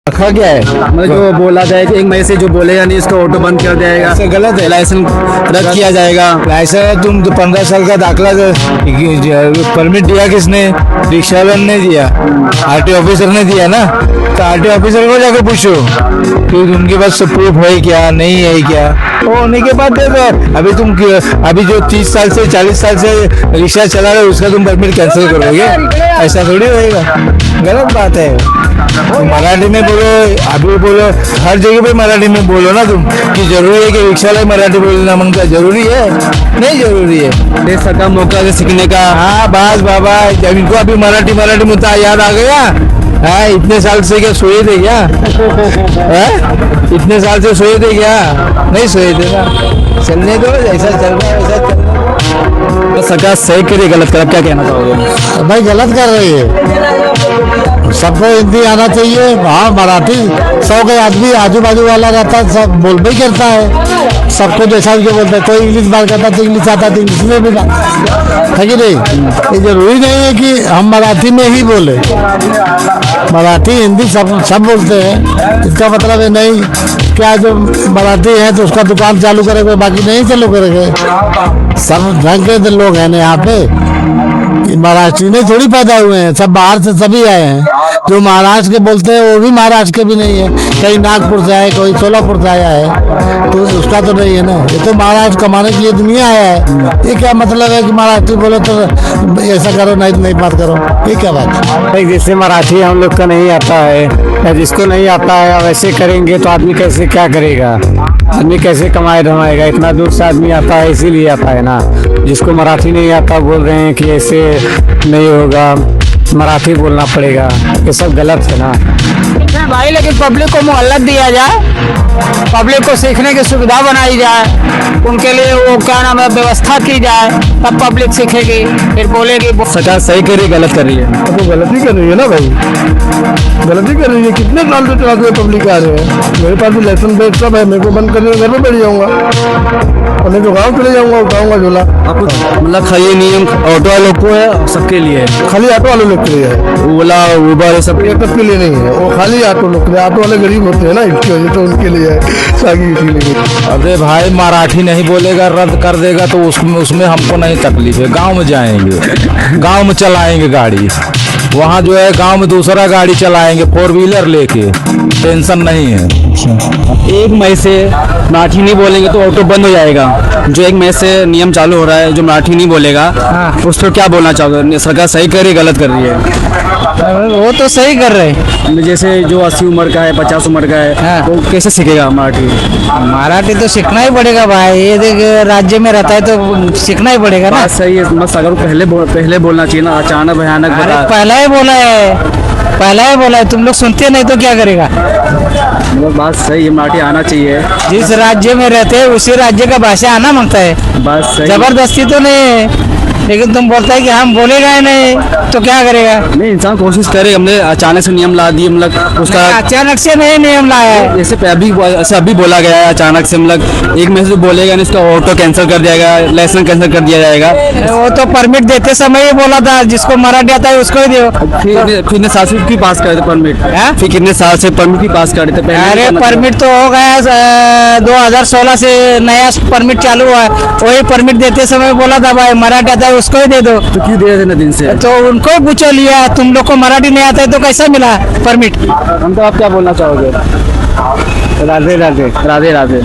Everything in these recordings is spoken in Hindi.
रखा क्या है? मतलब जो बोला जाए कि 1 मई से जो बोलेगा नहीं उसका ऑटो बंद कर दिया जाएगा, ऐसे गलत है। लाइसेंस रद्द किया जाएगा। ऐसा है, तुम तो 15 साल का दाखला परमिट दिया किसने? रिक्शा वाले ने दिया, आरटी ऑफिसर ने दिया ना। तो आरटी ऑफिसर को जाकर पूछो कि उनके पास प्रूफ है क्या, नहीं है क्या। वो होने के बाद दे दो। अभी जो 30 साल से 40 साल से रिक्शा चला रहे हो उसका तुम परमिट कैंसिल करोगे? ऐसा थोड़ी होएगा, गलत बात है। मराठी में बोलो, अभी बोलो, हर जगह पे मराठी में बोलो ना तुम। कि जरूरी है कि रिक्शा वाले मराठी बोलना मांगता है? जरूरी है? नहीं जरूरी है। देश का मौका दे सीखने का। हाँ बस बाबा, जब इनको अभी मराठी मुद्दा याद आ गया। हाँ, इतने साल से क्या सोए थे क्या? इतने साल से सोए थे क्या? नहीं सोए थे ना। चलने दो, ऐसा चल रहा है वैसा चल रहा है। तो सरकार सही करे गलत करे, आप क्या कहना चाहोगे? भाई गलत कर रही है। सबको हिंदी आना चाहिए। हाँ, मराठी 100 के आदमी आजू बाजू वाला रहता है, सब बोल भी करता है। सबको जैसा भी बोलता है, कोई इंग्लिश बात करता है तो इंग्लिश आता है, इंग्लिश में भी ना है कि नहीं। ये जरूरी नहीं है कि हम मराठी में ही बोले। मराठी हिंदी सब बोलते हैं। इसका मतलब है नहीं क्या जो मराठी है तो उसका दुकान चालू करेंगे, बाकी नहीं चालू करेंगे। सब ढंग के लोग हैं ना यहाँ पे। महाराष्ट्र में थोड़ी पैदा हुए हैं, सब बाहर से सभी आए हैं। जो महाराष्ट्र के बोलते हैं वो भी महाराष्ट्र के भी नहीं है। कहीं नागपुर से आए, कोई सोलापुर से आया है, तो उसका तो नहीं है ना। ये तो महाराष्ट्र कमाने के लिए दुनिया आया है। ये क्या मतलब है कि मराठी बोलो तो ऐसा करो, नहीं बात करो? ये क्या बात है भाई? जैसे मराठी हम लोग का नहीं आता है, या जिसको नहीं आता है वैसे करेंगे तो आदमी कैसे क्या करेगा? आदमी कैसे कमाए धमाएगा? इतना दूर से आदमी आता है इसीलिए आता है ना। जिसको मराठी नहीं आता बोल रहे हैं कि ऐसे नहीं होगा, मराठी बोलना पड़ेगा, ये सब गलत है ना भाई। लेकिन पब्लिक को मोहल्लत दिया जाए, पब्लिक को सीखने की सुविधा बनाई जाए, उनके लिए वो क्या नाम है व्यवस्था की जाए, तब पब्लिक सीखेगी, फिर बोलेगी। सरकार सही कर रही गलत कर रही है? तो गलती कर रही है ना भाई, गलती कर रही है। कितने साल से चलाते हुए पब्लिक आ रहे हैं। मेरे पास भी लाइसेंस बेच सब है, मेरे को बंद करने घर में बैठ जाऊंगा और नहीं तो गाँव चले जाऊंगा, उठाऊंगा झोला। आपको मतलब खाली नियम ऑटो वालों को है, सबके लिए है? खाली ऑटो वाले लोग के लिए है, ओला उबर सब सबके लिए नहीं है। वो खाली ऑटो लोग के लिए। ऑटो वाले गरीब होते हैं ना, इसकी वजह से उनके लिए है, बाकी इसीलिए। अरे भाई, मराठी नहीं बोलेगा, रद्द कर देगा तो उसमें हमको नहीं तकलीफ है। गांव में जाएंगे, गांव में चलाएंगे गाड़ी, वहाँ जो है गांव में दूसरा गाड़ी चलाएंगे 4 व्हीलर लेके, टेंशन नहीं है। 1 मई से मराठी नहीं बोलेंगे तो ऑटो बंद हो जाएगा। जो 1 मई से नियम चालू हो रहा है, जो मराठी नहीं बोलेगा उस पर क्या बोलना चाहोगे? सरकार सही कर रही है गलत कर रही है? वो तो सही कर रहे हैं। जैसे जो 80 उम्र का है, 50 उम्र का है, वो कैसे सीखेगा मराठी? मराठी तो सीखना ही पड़ेगा भाई। ये देख, राज्य में रहता है तो सीखना ही पड़ेगा ना। बात सही है, बस अगर पहले बोलना चाहिए ना, अचानक भयानक बता। पहला ही बोला है, तुम लोग सुनते नहीं तो क्या करेगा? बात सही है, मराठी आना चाहिए। जिस राज्य में रहते हैं उसी राज्य का भाषा आना मांगता है। बात सही, जबरदस्ती तो नहीं है। लेकिन तुम बोलता है कि हम बोलेगा ही नहीं तो क्या करेगा? नहीं, इंसान कोशिश करे। हमने अचानक से नियम ला दिए, मतलब उसका अचानक से नहीं नियम लाया है। जैसे अभी बोला गया है अचानक से, मतलब 1 मई से बोलेगा नहीं उसका ऑटो कैंसिल कर दिया जाएगा, लाइसेंस कैंसिल कर दिया जाएगा। वो तो परमिट देते समय ही बोला था, जिसको मराठी आता है उसको ही दो। फिर कितने साल से की पास करे थे परमिट? फिर कितने साल से परमिट की पास करे थे? अरे परमिट तो हो गया 2016 से नया परमिट चालू हुआ है। वही परमिट देते समय बोला था भाई मराठी आता है उसको ही दे दो। तो क्यों दे रहे थे ना दिन से? तो उनको ही पूछो लिया, तुम लोग को मराठी नहीं आता है तो कैसा मिला परमिट? हम तो आप क्या बोलना चाहोगे? राधे राधे राधे राधे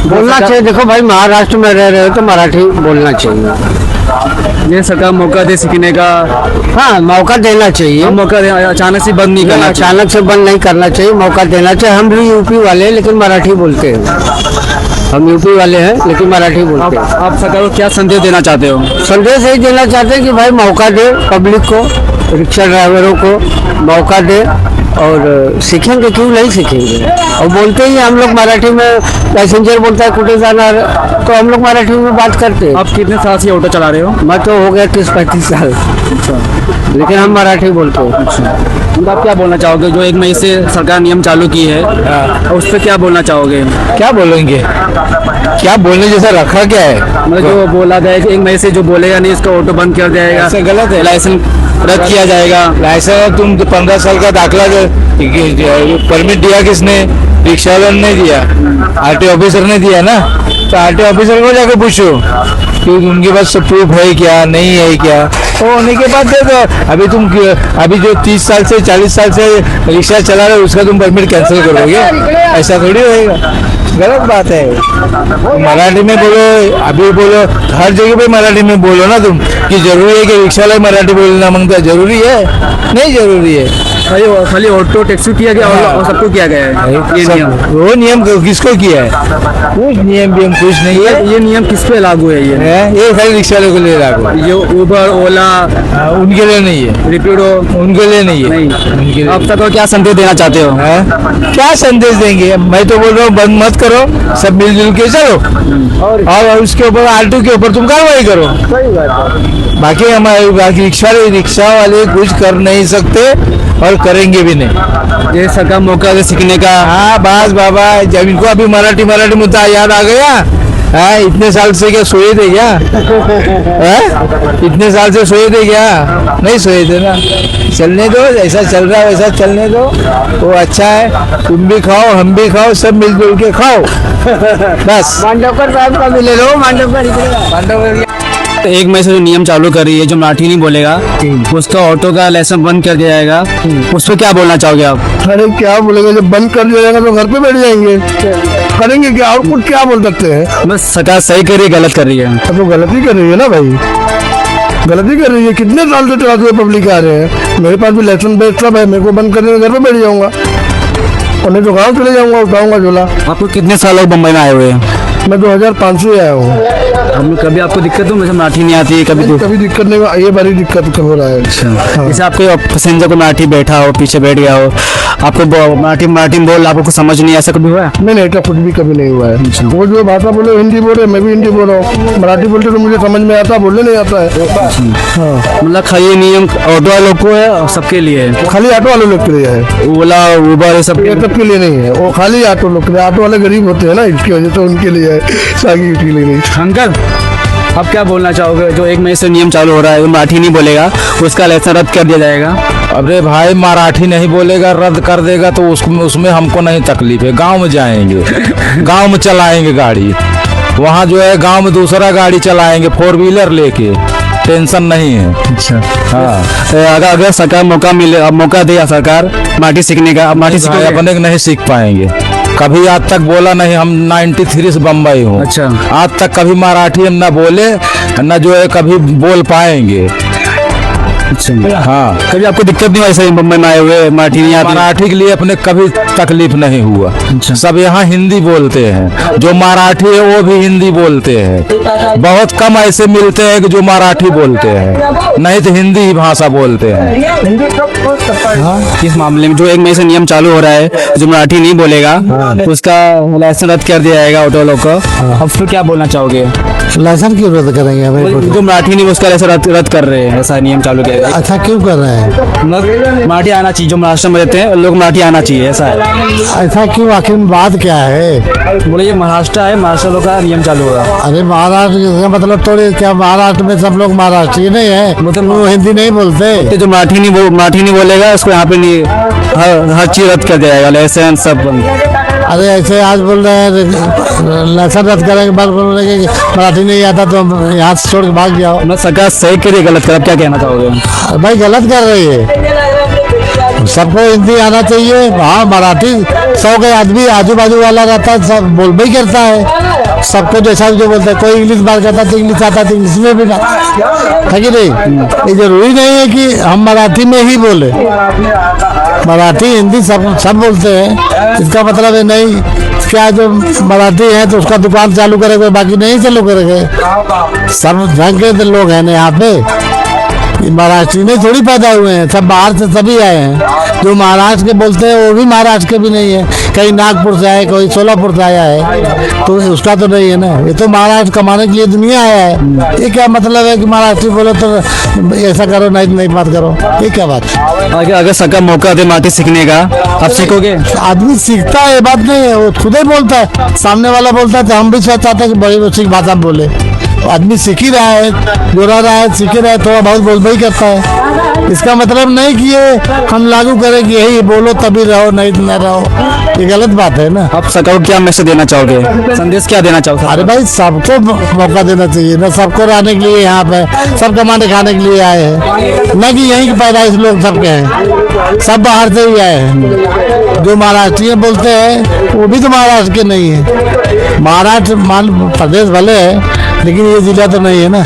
बोलना चाहिए। देखो भाई, महाराष्ट्र में रह रहे हो तो मराठी बोलना चाहिए। ये सरकार मौका दे सीखने का। हाँ, मौका देना चाहिए। मौका अचानक से बंद नहीं करना चाहिए। अचानक से बंद नहीं करना चाहिए, मौका देना चाहिए। हम भी यूपी वाले हैं लेकिन मराठी बोलते हैं। हम यूपी वाले हैं लेकिन मराठी बोलते हैं। आप सरकार को क्या संदेश देना चाहते हो? संदेश यही देना चाहते हैं कि भाई मौका दे पब्लिक को, रिक्शा ड्राइवरों को मौका दे, और सीखेंगे क्यों नहीं सीखेंगे। और बोलते ही हम लोग मराठी में, पैसेंजर बोलता है कुटे जाना तो हम लोग मराठी में बात करते हैं। आप कितने साल से ऑटो चला रहे हो? मैं तो हो गया 30-35 साल, लेकिन हम मराठी बोलते हैं। तो आप क्या बोलना चाहोगे? जो 1 मई से सरकार नियम चालू की है, उस पर क्या बोलना चाहोगे? क्या बोलेंगे? क्या बोलने जैसा रखा क्या है? मतलब जो बोला गया कि 1 मई से जो बोलेगा नहीं उसका ऑटो बंद कर दिया जाएगा, ऐसा गलत है। लाइसेंस रद्द किया जाएगा। लाइसेंस तुम 15 साल का दाखला परमिट दिया किसने? रिक्शा वाले ने दिया, आरटी ऑफिसर ने दिया ना। तो आरटी ऑफिसर को जाके पूछो कि उनके पास सब प्रूफ है क्या, नहीं है क्या, वो होने के बाद दे दो। अभी जो 30 साल से 40 साल से रिक्शा चला रहे हो उसका तुम परमिट कैंसिल करोगे? ऐसा थोड़ी होएगा, गलत बात है। तो मराठी में बोलो, अभी बोलो, हर जगह पे मराठी में बोलो ना तुम, कि जरूरी है कि रिक्शा वाला मराठी बोलना मांगता है? जरूरी है? नहीं जरूरी है। खाली ऑटो टैक्सी किया गया और सबको किया गया है ये नियम। वो नियम किसको किया है? कुछ नियम भी हम कुछ नहीं है। ये नियम किस पे लागू है? ये खाली रिक्शा वाले को ले लागू है। ये उबर ओला उनके लिए नहीं है, रेपिडो उनके लिए नहीं है। नहीं। उनके लिए अब तक और क्या संदेश देना चाहते हो? हैं? क्या संदेश देंगे? मैं तो बोल रहा हूँ बंद मत करो, सब मिलजुल के चलो, और उसके ऊपर आलटू के ऊपर तुम कार्रवाई करो। बाकी हमारे रिक्शा वाले कुछ कर नहीं सकते और करेंगे भी नहीं। ये सरकार मौका दे सीखने का। हाँ बस बाबा, जब इनको अभी मराठी मुद्दा याद आ गया। हाँ, इतने साल से क्या सोए थे क्या? इतने साल से सोए थे क्या? नहीं सोए थे ना। चलने दो, ऐसा चल रहा है वैसा चलने दो, वो अच्छा है। तुम भी खाओ, हम भी खाओ, सब मिलजुल के खाओ बस। मांडवकर साहब का भी ले लो, मांडवकर एक मई से जो नियम चालू कर रही है, जो मराठी नहीं बोलेगा उसका ऑटो का लाइसेंस बंद कर दिया जाएगा, उस पर क्या बोलना चाहोगे आप? अरे क्या बोलेंगे, जब बंद कर दिया जाएगा तो घर पे बैठ जाएंगे, करेंगे क्या और कुछ क्या बोल सकते हैं? बस सरकार सही कर रही है, गलत कर रही है? अब तो गलती कर रही है ना भाई, गलती कर रही है। कितने साल से चलाते हुए पब्लिक आ रहे हैं, मेरे पास भी लाइसेंस बेस्ट सब है, मेरे को बंद करने घर पे बैठ जाऊंगा और नहीं तो गाँव चले जाऊंगा, उठाऊंगा झोला। आपको कितने साल लोग मुंबई में आए हुए हैं? मैं 2005 से आया हूँ। हम कभी आपको दिक्कत हो? मुझे मराठी नहीं आती है कभी तो? कभी दिक्कत नहीं, ये बड़ी दिक्कत हो रहा है। जैसे आपको पैसेंजर को मराठी बैठा हो, पीछे बैठ गया हो, आपको मराठी बोल, आपको कुछ समझ नहीं, ऐसा कभी हुआ है? नहीं ऐसा कुछ भी कभी नहीं हुआ है। वो जो भाषा बोले हिंदी बोले, मैं भी हिंदी बोल रहा हूँ, मराठी बोलते तो मुझे समझ में आता, बोलने नहीं आता है। हाँ, मतलब खाली नियम ऑटो वालों को है और सबके लिए है? खाली ऑटो वाले लोग के लिए है, ओला उबर ये सब ये सबके लिए नहीं है। वो खाली ऑटो लोग के लिए, ऑटो वाले गरीब होते हैं ना, इसकी वजह से उनके लिए है, बाकी के लिए नहीं। अंकल आप क्या बोलना चाहोगे? जो 1 मई से नियम चालू हो रहा है, वो मराठी नहीं बोलेगा उसका लाइसेंस रद्द कर दिया जाएगा। अरे भाई, मराठी नहीं बोलेगा, रद्द कर देगा तो उसमें हमको नहीं तकलीफ है। गांव में जाएंगे, गांव में चलाएंगे गाड़ी, वहाँ जो है गांव में दूसरा गाड़ी चलाएंगे 4 व्हीलर लेके, टेंशन नहीं है। अच्छा हाँ, अगर सरकार मौका दे सरकार मराठी सीखने का, अब मराठी भाई सीखोगे? अपने को नहीं सीख पाएंगे। कभी आज तक बोला नहीं, हम 93 से बम्बई हूँ। अच्छा। आज तक कभी मराठी हम ना बोले, ना जो है कभी बोल पाएंगे। अच्छा हाँ, कभी आपको दिक्कत नहीं हुआ ऐसे मुंबई में आए हुए मराठी नहीं आती? मराठी के लिए अपने कभी तकलीफ नहीं हुआ। सब यहाँ हिंदी बोलते हैं, जो मराठी है वो भी हिंदी बोलते हैं। बहुत कम ऐसे मिलते हैं कि जो मराठी बोलते हैं, नहीं तो हिंदी ही भाषा बोलते हैं। इस मामले में जो 1 मई से नियम चालू हो रहा है, जो मराठी नहीं बोलेगा उसका लाइसेंस रद्द कर दिया जाएगा ऑटो वालों का। अब फिर क्या बोलना चाहोगे? लाइसेंस क्यों रद्द करेंगे हमें? जो मराठी नहीं उसका लाइसेंस रद्द कर रहे हैं, ऐसा नियम चालू किया गया। अच्छा क्यों कर रहे हैं? मतलब मराठी आना चाहिए, जो महाराष्ट्र में रहते हैं लोग मराठी आना चाहिए, ऐसा है। ऐसा क्यों, आखिर में बात क्या है? बोले ये महाराष्ट्र है, महाराष्ट्र लोग का नियम चालू होगा। अरे महाराष्ट्र का मतलब थोड़ी, क्या महाराष्ट्र में सब लोग महाराष्ट्रीय नहीं है? मतलब वो हिंदी नहीं बोलते। जो मराठी नहीं बोलेगा उसको यहाँ पे नहीं, हर चीज रद्द कर दिया जाएगा, लाइसेंस सब बंद। अरे ऐसे आज बोल रहे हैं लाइसेंस रद्द करेंगे, बाद बोल रहे हैं कि मराठी नहीं आता तो हम यहाँ से छोड़ के भाग जाओ। मतलब सरकार सही करिए, गलत कर, आप क्या कहना चाहोगे? भाई गलत कर रही है, सबको हिंदी आना चाहिए। हाँ मराठी 100 के आदमी आजू बाजू वाला रहता है, सब बोल भी करता है, सबको जैसा जो बोलता है। कोई इंग्लिश बात करता है तो इंग्लिश आता है तो इंग्लिश में भी ना, है कि नहीं? ये जरूरी नहीं है कि हम मराठी में ही बोले, मराठी हिंदी सब बोलते हैं। इसका मतलब है नहीं क्या जो मराठी है तो उसका दुकान चालू करेंगे, बाकी नहीं चालू करेंगे। सब ढंग के लोग हैं ना यहाँ पे, महाराष्ट्र में थोड़ी पैदा हुए हैं, सब बाहर से सभी आए हैं। जो महाराष्ट्र के बोलते हैं वो भी महाराष्ट्र के भी नहीं है, कहीं नागपुर से आए, कोई सोलापुर से आया है, तो उसका तो नहीं है ना। ये तो महाराष्ट्र कमाने के लिए दुनिया आया है। ये क्या मतलब है कि महाराष्ट्री बोलो तो ऐसा करो, नहीं बात करो, ये क्या बात? अगर सरकार मौका दे मराठी सीखने का, आप सीखोगे? आदमी सीखता है, ये बात नहीं है, वो खुद ही बोलता है। सामने वाला बोलता है तो हम भी चाहते हैं कि बड़ी भाषा बोले, आदमी सीख ही रहा है, जो रह रहा है सीख ही रहा है, थोड़ा बहुत बोल ही करता है। इसका मतलब नहीं कि ये हम लागू करें कि यही बोलो तभी रहो, नहीं तो न रहो, ये गलत बात है ना। आप सरकार को क्या मैसेज देना चाहोगे, संदेश क्या देना चाहोगे? अरे भाई सबको मौका देना चाहिए ना, सबको रहने के लिए यहाँ पे सब कमाने खाने के लिए आए हैं, न कि यहीं की पैदाइश लोग सबके हैं, सब बाहर से ही आए हैं। जो महाराष्ट्रीय बोलते हैं वो भी तो महाराष्ट्र के नहीं है, महाराष्ट्र मान प्रदेश भले है लेकिन ये जिला तो नहीं है ना,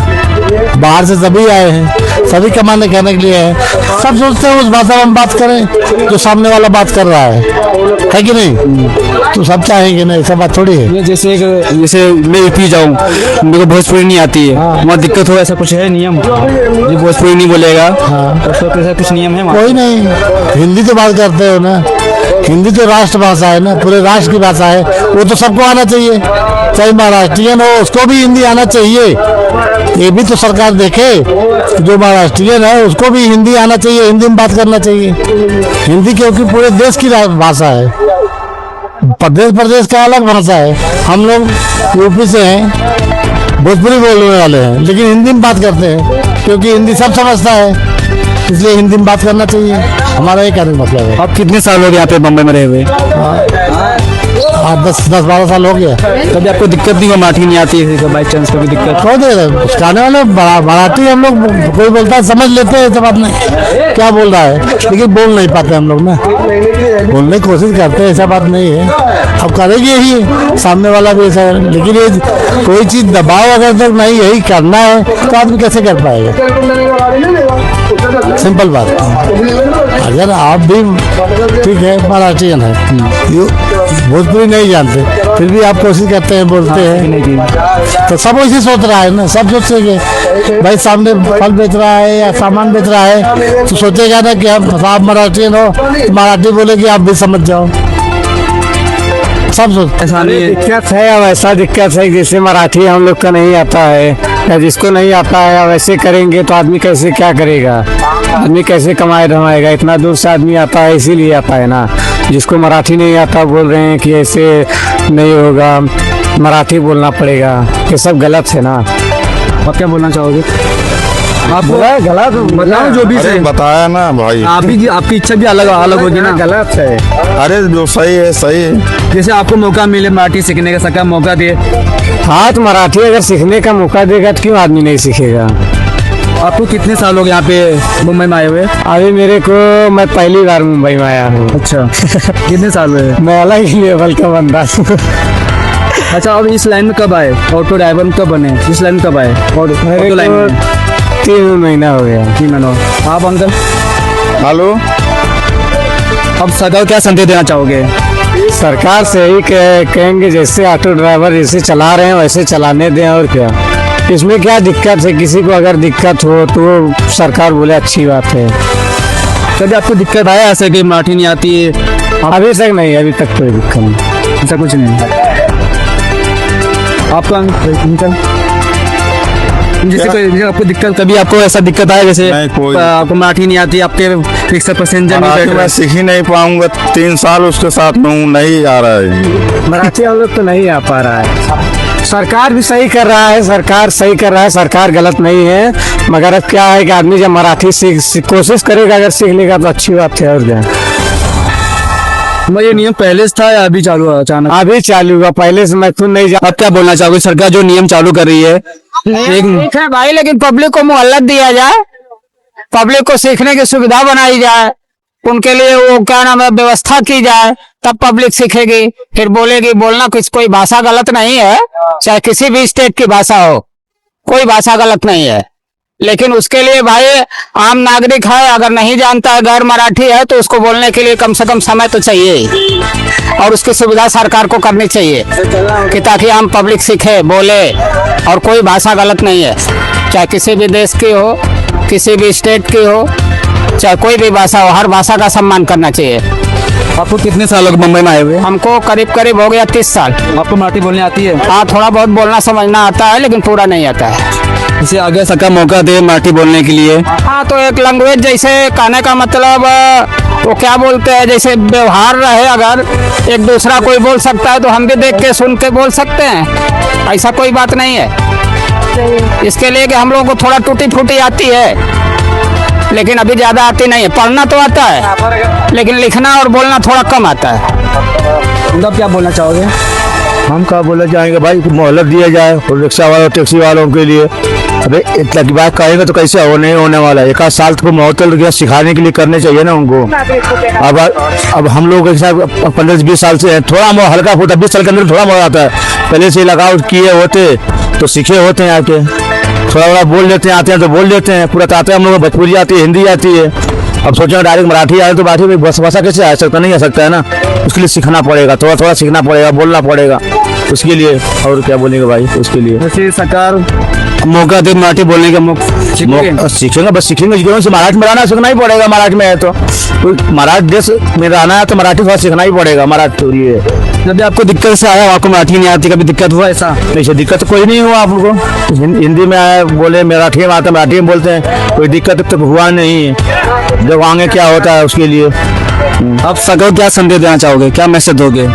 बाहर से सभी आए हैं, सभी कमाने खाने के लिए है। सब सोचते हैं उस भाषा में हम बात करें जो सामने वाला बात कर रहा है कि नहीं? तो सब चाहेंगे ना, ऐसा बात थोड़ी है। ये जैसे मैं यूपी जाऊँ, मेरे को भोजपुरी नहीं आती है, वहाँ दिक्कत हो, ऐसा कुछ है नियम? जो भोजपुरी नहीं बोलेगा तो ऐसा कुछ नियम है वहाँ? कोई नहीं, हिंदी तो बात करते हो ना, हिंदी तो राष्ट्र भाषा है ना, पूरे राष्ट्र की भाषा है, वो तो सबको आना चाहिए, चाहे महाराष्ट्रियन हो उसको भी हिंदी आना चाहिए। ये भी तो सरकार देखे, जो महाराष्ट्रियन है उसको भी हिंदी आना चाहिए, हिंदी में बात करना चाहिए। हिंदी क्योंकि पूरे देश की भाषा है, प्रदेश प्रदेश का अलग भाषा है। हम लोग यूपी से हैं, भोजपुरी बोलने वाले हैं, लेकिन हिंदी में बात करते हैं क्योंकि हिंदी सब समझता है, इसलिए हिंदी में बात करना चाहिए। हमारा ये कहने का मतलब है। आप कितने साल हो गए यहाँ पे बम्बई में रहे हुए? 10-12 साल हो गया। कभी आपको दिक्कत नहीं हुआ, मराठी नहीं आती है बाई चांस कभी दिक्कत? कौन दे रहे सिखाने वाले मराठी हम लोग, कोई बोलता है समझ लेते हैं, ऐसा बात नहीं क्या बोल रहा है, लेकिन बोल नहीं पाते हम लोग ना, बोलने की कोशिश करते हैं, ऐसा बात नहीं है। अब करेगी यही सामने वाला भी ऐसा, लेकिन ये कोई चीज दबाव अगर तक नहीं यही करना है तो आदमी कैसे कर पाएगा? सिंपल बात। अगर आप भी ठीक है मराठियन है, भोजपुरी नहीं जानते, फिर भी आप कोशिश करते हैं, बोलते हैं, तो सब वैसे सोच रहा है ना, सब सोचेंगे भाई सामने फल बेच रहा है या सामान बेच रहा है तो सोचेगा ना कि आप मराठियन हो, मराठी बोले कि आप भी समझ जाओ, सब सोचते। ऐसा नहीं है। दिक्कत है, अब ऐसा दिक्कत है जैसे मराठी हम लोग का नहीं आता है या जिसको नहीं आता है, अब ऐसे करेंगे तो आदमी कैसे क्या करेगा, आदमी कैसे कमाए धमाएगा? इतना दूर से आदमी आता है इसीलिए आता है ना। जिसको मराठी नहीं आता बोल रहे हैं कि ऐसे नहीं होगा, मराठी बोलना पड़ेगा, ये सब गलत है ना। आप क्या बोलना चाहोगे? आप गलत बताओ जो भी सही। बताया ना भाई, आप भी आपकी इच्छा भी अलग अलग होगी ना। गलत है। अरे जो सही है सही है। जैसे आपको मौका मिले मराठी सीखने का, सरकार मौका दे, हाँ तो मराठी अगर सीखने का मौका देगा तो क्यों आदमी नहीं सीखेगा? आपको कितने साल हो गए यहाँ पे मुंबई में आए हुए? अभी मेरे को, मैं पहली बार मुंबई में आया हूँ। अच्छा कितने साल हुए? मैं अलग ही लेवल का बंदा हूँ। अच्छा, अब इस लाइन में कब आए? ऑटो ड्राइवर में कब बने? इस लाइन में कब आए? ऑटो लाइन में 3 महीना हो गया। 3 महीना। आप अंकल? हेलो, अब सरकार क्या संदेश देना चाहोगे? सरकार से ही कहेंगे जैसे ऑटो ड्राइवर जैसे चला रहे हैं वैसे चलाने दें, और क्या इसमें क्या दिक्कत है? किसी को अगर दिक्कत हो तो सरकार बोले अच्छी बात है। कभी आपको दिक्कत आया ऐसे कि मराठी नहीं आती है? अभी तक नहीं, अभी तक कोई दिक्कत नहीं, ऐसा कुछ नहीं। आपका अंकल जैसे जैसे आपको दिक्कत, कभी आपको ऐसा दिक्कत आया जैसे नहीं, कोई आपको मराठी नहीं आती, आपके फिक्सर पैसेंजर नहीं बैठ मैं रहे? सीख ही नहीं पाऊंगा, 3 साल उसके साथ में हूँ, नहीं आ रहा है। मराठी हम लोग तो नहीं आ पा रहा है। सरकार भी सही कर रहा है, सरकार सही कर रहा है, सरकार गलत नहीं है, मगर अब क्या है कि आदमी जब मराठी सीख कोशिश करेगा, अगर सीख लेगा तो अच्छी बात है। और क्या ये नियम पहले से था या अभी चालू हुआ अचानक? अभी चालू हुआ, पहले से मैं खुद नहीं अब क्या बोलना चाहोगे? सरकार जो नियम चालू कर रही है, ठीक है भाई, लेकिन पब्लिक को मोहल्लत दिया जाए, पब्लिक को सीखने की सुविधा बनाई जाए, उनके लिए वो क्या नाम है व्यवस्था की जाए, तब पब्लिक सीखेगी, फिर बोलेगी। बोलना कोई भाषा गलत नहीं है, चाहे किसी भी स्टेट की भाषा हो, कोई भाषा गलत नहीं है, लेकिन उसके लिए भाई आम नागरिक है, अगर नहीं जानता है, गैर मराठी है, तो उसको बोलने के लिए कम से कम समय तो चाहिए ही, और उसकी सुविधा सरकार को करनी चाहिए कि ताकि आम पब्लिक सीखे, बोले। और कोई भाषा गलत नहीं है, चाहे किसी भी देश की हो, किसी भी स्टेट की हो, चाहे कोई भी भाषा हो, हर भाषा का सम्मान करना चाहिए। आपको कितने साल हो गए मुंबई में आए हुए? हमको करीब करीब हो गया 30 साल। आपको मराठी बोलने आती है? हाँ, थोड़ा बहुत बोलना समझना आता है, लेकिन पूरा नहीं आता है। इसे आगे सरकार मौका दे मराठी बोलने के लिए। हाँ, तो एक लैंग्वेज जैसे कहने का मतलब वो क्या बोलते हैं, जैसे व्यवहार रहे, अगर एक दूसरा कोई बोल सकता है तो हम भी देख के सुन के बोल सकते हैं, ऐसा कोई बात नहीं है। इसके लिए कि हम लोगों को थोड़ा टूटी फूटी आती है, लेकिन अभी ज्यादा आती नहीं है। पढ़ना तो आता है, लेकिन लिखना और बोलना थोड़ा कम आता है। मतलब क्या बोलना चाहोगे? हम क्या बोलना चाहेंगे भाई, मोहलत दिया जाए और रिक्शा वालों टैक्सी वालों के लिए। अबे इतना की बात कहेंगे तो कैसे होने होने वाला है। एक आध साल को मोहतल सिखाने के लिए करने चाहिए ना उनको। अब हम लोग 15-20 साल से हैं, थोड़ा मोह हल्का फुल्का 20 साल के अंदर थोड़ा मोह आता है। पहले से लगाव किए होते तो सीखे होते हैं आके, थोड़ा थोड़ा बोल लेते हैं, आते हैं तो बोल लेते हैं। पूरा आता है हम लोग, भोजपुरी आती है, हिंदी आती है। अब सोचो डायरेक्ट मराठी आए तो मराठी में भाषा कैसे आ सकता, नहीं आ सकता है ना। उसके लिए सीखना पड़ेगा, थोड़ा थोड़ा सीखना पड़ेगा, बोलना पड़ेगा उसके लिए। और क्या बोलेंगे भाई उसके लिए। वैसे सरकार मौका दे मराठी बोलने का मौका सीखेंगे, बस सीखेंगे। जीवन से मराठी में रहना सीखना ही पड़ेगा। मराठी में है तो मराठी देश में रहना है तो मराठी थोड़ा सीखना ही पड़ेगा। मराठी ये जब आपको दिक्कत से आया, आपको मराठी नहीं आती, कभी दिक्कत हुआ ऐसा? नहीं, दिक्कत तो कोई नहीं हुआ आप लोगों को। हिंदी में आए बोले, मराठी में आता, मराठी में बोलते हैं, कोई दिक्कत तो हुआ नहीं है। जब आगे क्या होता है उसके लिए। आप सरकार को क्या संदेश देना चाहोगे, क्या मैसेज दोगे?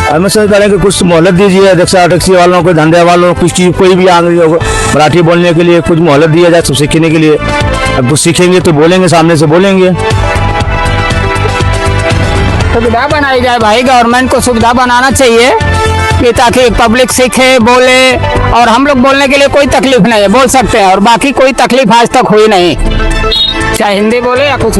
हमें सर करें कि कुछ मोहलत दीजिए रिक्शा टैक्सी वालों को, धंधे वालों को, कुछ चीज़ कोई भी आगे मराठी बोलने के लिए कुछ मोहलत दिया जाए सब सीखने के लिए। अब कुछ सीखेंगे तो बोलेंगे, सामने से बोलेंगे। सुविधा बनाई जाए भाई, गवर्नमेंट को सुविधा बनाना चाहिए कि ताकि पब्लिक सीखे, बोले। और हम लोग बोलने के लिए कोई तकलीफ नहीं है, बोल सकते हैं। और बाकी कोई तकलीफ आज तक हुई नहीं, चाहे हिंदी बोले या कुछ।